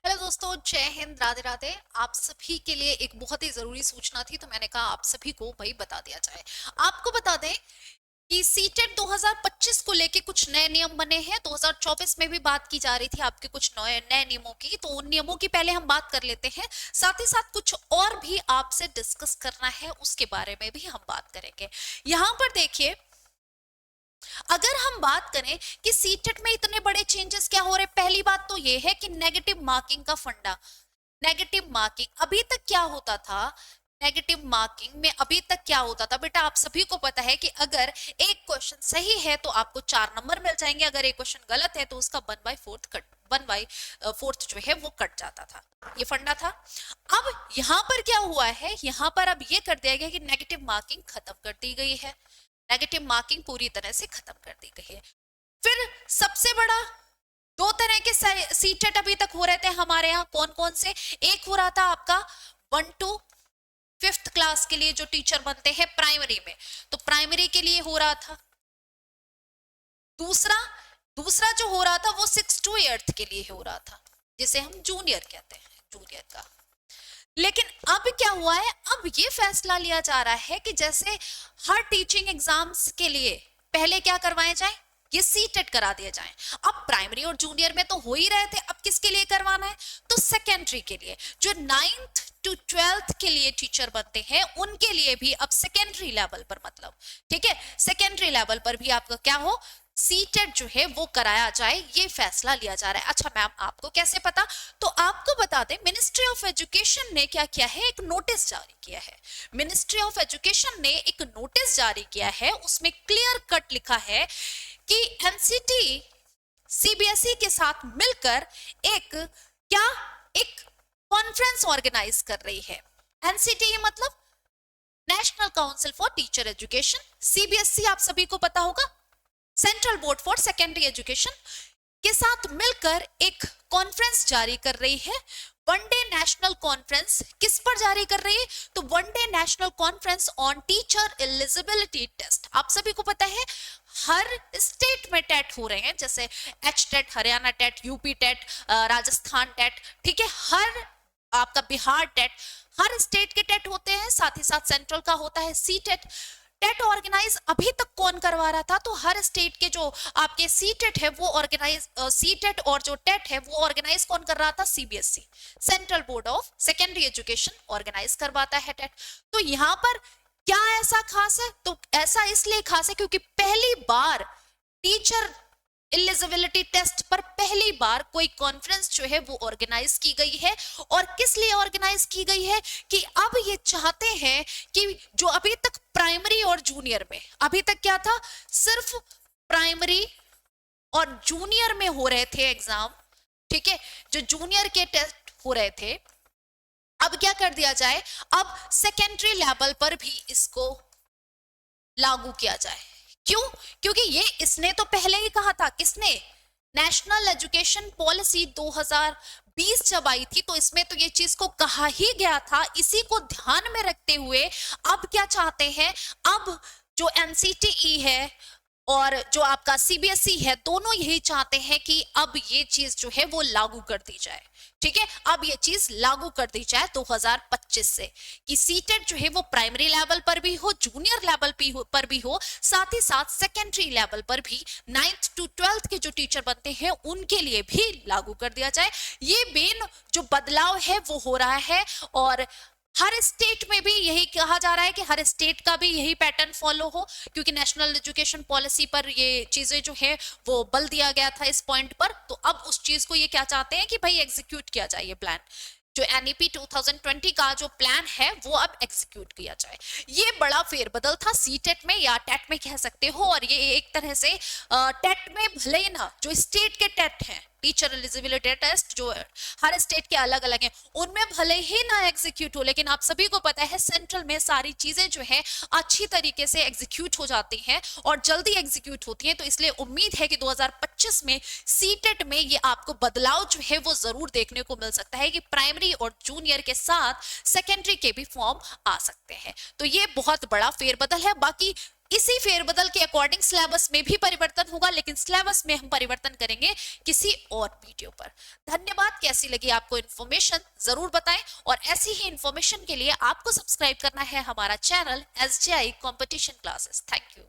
Hello दोस्तों, जय हिंद, राधे राधे। आप सभी के लिए एक बहुत ही जरूरी सूचना थी, तो मैंने कहा आप सभी को भाई बता दिया जाए। आपको बता दें कि सीटेट 2025 को लेके कुछ नए नियम बने हैं। 2024 में भी बात की जा रही थी आपके कुछ नए नए नियमों की, तो उन नियमों की पहले हम बात कर लेते हैं। साथ ही साथ कुछ और भी आपसे डिस्कस करना है, उसके बारे में भी हम बात करेंगे। यहाँ पर देखिए, अगर हम बात करें कि सीटेट में इतने बड़े चेंजेस क्या हो रहे, पहली बात तो ये है कि नेगेटिव मार्किंग का फंडा। नेगेटिव मार्किंग अभी तक क्या होता था? नेगेटिव मार्किंग में अभी तक क्या होता था बेटा, आप सभी को पता है कि अगर एक क्वेश्चन सही है तो आपको 4 नंबर मिल जाएंगे, अगर एक क्वेश्चन गलत है तो उसका 1/4 कट 1/4 जो है वो कट जाता था। ये फंडा था। अब यहाँ पर क्या हुआ है, यहाँ पर अब ये कर दिया गया कि नेगेटिव मार्किंग खत्म कर दी गई है। नेगेटिव मार्किंग पूरी तरह से खत्म कर दी गई है। फिर सबसे बड़ा, दो तरह के सीटेट अभी तक हो रहे थे हमारे यहाँ। कौन कौन से? एक हो रहा था आपका 1 to 5th क्लास के लिए जो टीचर बनते हैं प्राइमरी में, तो प्राइमरी के लिए हो रहा था। दूसरा दूसरा जो हो रहा था वो 6 to 8th के लिए हो रहा था, जिसे हम जूनियर कहते हैं, जूनियर का। लेकिन अब क्या हुआ है, अब ये फैसला लिया जा रहा है कि जैसे हर टीचिंग एग्जाम्स के लिए पहले क्या करवाए जाए, ये सीटेट करा दिए जाए। अब प्राइमरी और जूनियर में तो हो ही रहे थे, अब किसके लिए करवाना है? तो सेकेंडरी के लिए, जो 9th to 12th के लिए टीचर बनते हैं उनके लिए भी अब सेकेंडरी लेवल पर, मतलब ठीक है, सेकेंडरी लेवल पर भी आपका क्या हो, सीटेट जो है वो कराया जाए, ये फैसला लिया जा रहा है। अच्छा मैम, आपको कैसे पता? तो आपको बता दें, मिनिस्ट्री ऑफ एजुकेशन ने क्या किया है, एक नोटिस जारी किया है। मिनिस्ट्री ऑफ एजुकेशन ने एक नोटिस जारी किया है, उसमें क्लियर कट लिखा है कि एनसीटी सीबीएसई के साथ मिलकर एक कॉन्फ्रेंस ऑर्गेनाइज कर रही है। एनसीटी मतलब national council for teacher education, CBSE आप सभी को पता होगा, central board for secondary education के साथ मिलकर एक कॉन्फ्रेंस जारी कर रही है। वनडे नेशनल कॉन्फ्रेंस किस पर जारी कर रही है? तो one day national conference on teacher eligibility test. आप सभी को पता है हर स्टेट में टेट हो रहे हैं, जैसे H TET, Haryana TET, UP TET, Rajasthan TET, ठीक है, हर आपका बिहार टेट, हर स्टेट के टेट होते हैं, साथ ही साथ सेंट्रल का होता है सी टेट। टेट ऑर्गेनाइज अभी तक कौन करवा रहा था? तो हर स्टेट के जो आपके सी टेट है वो ऑर्गेनाइज, सी टेट और जो टेट है वो ऑर्गेनाइज कौन कर रहा था? CBSE, central board of secondary education organise करवाता है टेट। तो यहाँ पर क्या ऐसा खास है? तो ऐसा इसलिए खास है क्योंकि पहली बार टीचर एलिजिबिलिटी टेस्ट पर पहली बार कोई कॉन्फ्रेंस जो है वो ऑर्गेनाइज की गई है। और किस लिए ऑर्गेनाइज की गई है कि अब ये चाहते हैं कि जो अभी तक प्राइमरी और जूनियर में, अभी तक क्या था, सिर्फ प्राइमरी और जूनियर में हो रहे थे एग्जाम, ठीक है, जो जूनियर के टेस्ट हो रहे थे, अब क्या कर दिया जाए, अब सेकेंडरी लेवल पर भी इसको लागू किया जाए। क्यों? क्योंकि ये इसने तो पहले ही कहा था, किसने? नेशनल एजुकेशन पॉलिसी 2020 जब आई थी तो इसमें तो ये चीज को कहा ही गया था। इसी को ध्यान में रखते हुए अब क्या चाहते हैं, अब जो एनसीटीई है और जो आपका सीबीएसई है, दोनों यही चाहते हैं कि अब ये चीज जो है वो लागू कर दी जाए। ठीक है, अब ये चीज लागू कर दी जाए 2025 से, कि सीटेट जो है वो प्राइमरी लेवल पर भी हो, जूनियर लेवल पर भी हो, साथ ही साथ सेकेंडरी लेवल पर भी 9th to 12th के जो टीचर बनते हैं उनके लिए भी लागू कर दिया जाए। ये मेन जो बदलाव है वो हो रहा है। और हर स्टेट में भी यही कहा जा रहा है कि हर स्टेट का भी यही पैटर्न फॉलो हो, क्योंकि नेशनल एजुकेशन पॉलिसी पर ये चीजें जो है वो बल दिया गया था इस पॉइंट पर। तो अब उस चीज को ये क्या चाहते हैं कि भाई एग्जीक्यूट किया जाए, ये प्लान जो एनईपी 2020 का जो प्लान है वो अब एग्जीक्यूट किया जाए। ये बड़ा फेरबदल था सीटेट में या टेट में कह सकते हो। और ये एक तरह से टेट में भले ही ना, जो स्टेट के टेट हैं, टीचर एलिजिबिलिटी टेस्ट जो हर स्टेट के अलग अलग हैं, उनमें भले ही ना एग्जीक्यूट हो, लेकिन आप सभी को पता है सेंट्रल में सारी चीजें जो है अच्छी तरीके से एग्जीक्यूट हो जाती हैं और जल्दी एग्जीक्यूट होती हैं। तो इसलिए उम्मीद है कि 2025 में सीटेट में ये आपको बदलाव जो है वो जरूर देखने को मिल सकता है कि प्राइमरी और जूनियर के साथ सेकेंडरी के भी फॉर्म आ सकते हैं। तो ये बहुत बड़ा फेरबदल है। बाकी इसी फेरबदल के अकॉर्डिंग सिलेबस में भी परिवर्तन होगा, लेकिन सिलेबस में हम परिवर्तन करेंगे किसी और वीडियो पर। धन्यवाद। कैसी लगी आपको इन्फॉर्मेशन जरूर बताएं, और ऐसी ही इन्फॉर्मेशन के लिए आपको सब्सक्राइब करना है हमारा channel SJI competition classes. Thank you.